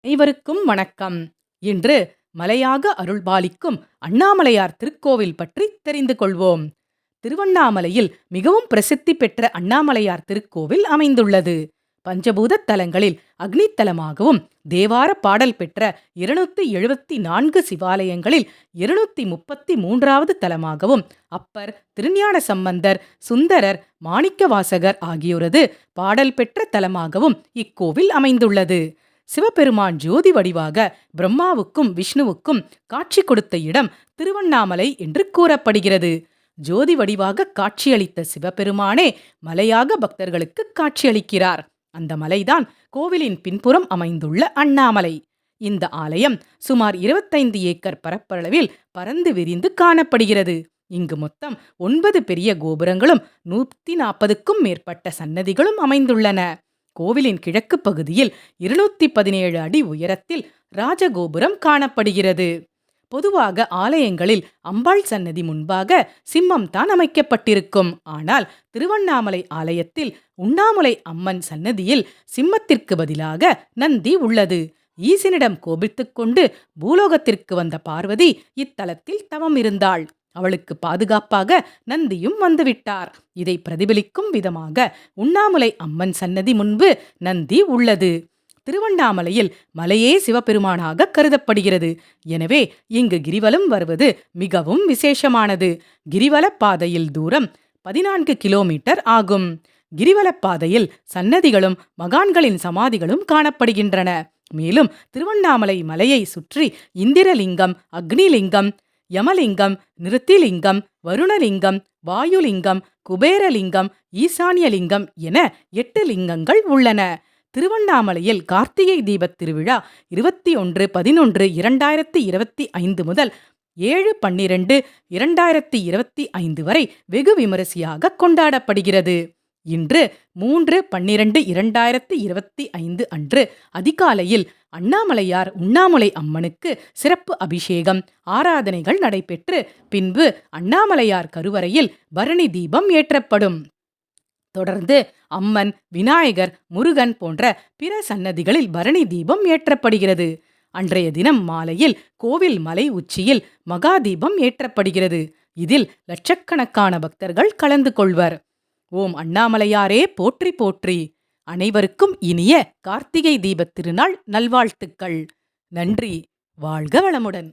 அனைவருக்கும் வணக்கம். இன்று மலையாக அருள்பாலிக்கும் அண்ணாமலையார் திருக்கோவில் பற்றி தெரிந்து கொள்வோம். திருவண்ணாமலையில் மிகவும் பிரசித்தி பெற்ற அண்ணாமலையார் திருக்கோவில் அமைந்துள்ளது. பஞ்சபூத தலங்களில் அக்னித்தலமாகவும் தேவார பாடல் பெற்ற 274 சிவாலயங்களில் 233வது தலமாகவும் அப்பர், திருஞான சம்பந்தர், சுந்தரர், மாணிக்கவாசகர் ஆகியோரது பாடல் பெற்ற தலமாகவும் இக்கோவில் அமைந்துள்ளது. சிவபெருமான் ஜோதி வடிவாக பிரம்மாவுக்கும் விஷ்ணுவுக்கும் காட்சி கொடுத்த இடம் திருவண்ணாமலை என்று கூறப்படுகிறது. ஜோதி வடிவாக காட்சியளித்த சிவபெருமானே மலையாக பக்தர்களுக்கு காட்சியளிக்கிறார். அந்த மலைதான் கோவிலின் பின்புறம் அமைந்துள்ள அண்ணாமலை. இந்த ஆலயம் சுமார் 25 ஏக்கர் பரப்பளவில் பரந்து விரிந்து காணப்படுகிறது. இங்கு மொத்தம் 9 பெரிய கோபுரங்களும் 140க்கும் மேற்பட்ட சன்னதிகளும் அமைந்துள்ளன. கோவிலின் கிழக்கு பகுதியில் 217 அடி உயரத்தில் ராஜகோபுரம் காணப்படுகிறது. பொதுவாக ஆலயங்களில் அம்பாள் சன்னதி முன்பாக சிம்மம் தான் அமைக்கப்பட்டிருக்கும். ஆனால் திருவண்ணாமலை ஆலயத்தில் உண்ணாமுலை அம்மன் சன்னதியில் சிம்மத்திற்கு பதிலாக நந்தி உள்ளது. ஈசனிடம் கோபித்துக் கொண்டு பூலோகத்திற்கு வந்த பார்வதி இத்தலத்தில் தவம் இருந்தாள். அவளுக்கு பாதுகாப்பாக நந்தியும் வந்துவிட்டார். இதை பிரதிபலிக்கும் விதமாக உண்ணாமுலை அம்மன் சன்னதி முன்பு நந்தி உள்ளது. திருவண்ணாமலையில் மலையே சிவபெருமானாக கருதப்படுகிறது. எனவே இங்கு கிரிவலம் வருவது மிகவும் விசேஷமானது. கிரிவல பாதையில் தூரம் 14 கிலோமீட்டர் ஆகும். கிரிவல பாதையில் சன்னதிகளும் மகான்களின் சமாதிகளும் காணப்படுகின்றன. மேலும் திருவண்ணாமலை மலையை சுற்றி இந்திரலிங்கம், அக்னிலிங்கம், யமலிங்கம், நிருத்திலிங்கம், வருணலிங்கம், வாயுலிங்கம், குபேரலிங்கம், ஈசான்யலிங்கம் என 8 லிங்கங்கள் உள்ளன. திருவண்ணாமலையில் கார்த்திகை தீபத் திருவிழா 21/11/2025 முதல் 7/12/2025 வரை வெகு விமரிசையாக கொண்டாடப்படுகிறது. இன்று 3/12/2025 அன்று அதிகாலையில் அண்ணாமலையார் உண்ணாமுலை அம்மனுக்கு சிறப்பு அபிஷேகம், ஆராதனைகள் நடைபெற்று பின்பு அண்ணாமலையார் கருவறையில் பரணி தீபம் ஏற்றப்படும். தொடர்ந்து அம்மன், விநாயகர், முருகன் போன்ற பிற சன்னதிகளில் பரணி தீபம் ஏற்றப்படுகிறது. அன்றைய தினம் மாலையில் கோவில் மலை உச்சியில் மகா தீபம் ஏற்றப்படுகிறது. இதில் லட்சக்கணக்கான பக்தர்கள் கலந்து கொள்வர். ஓம் அண்ணாமலையாரே போற்றி போற்றி. அனைவருக்கும் இனிய கார்த்திகை தீபத் திருநாள் நல்வாழ்த்துக்கள். நன்றி. வாழ்க வளமுடன்.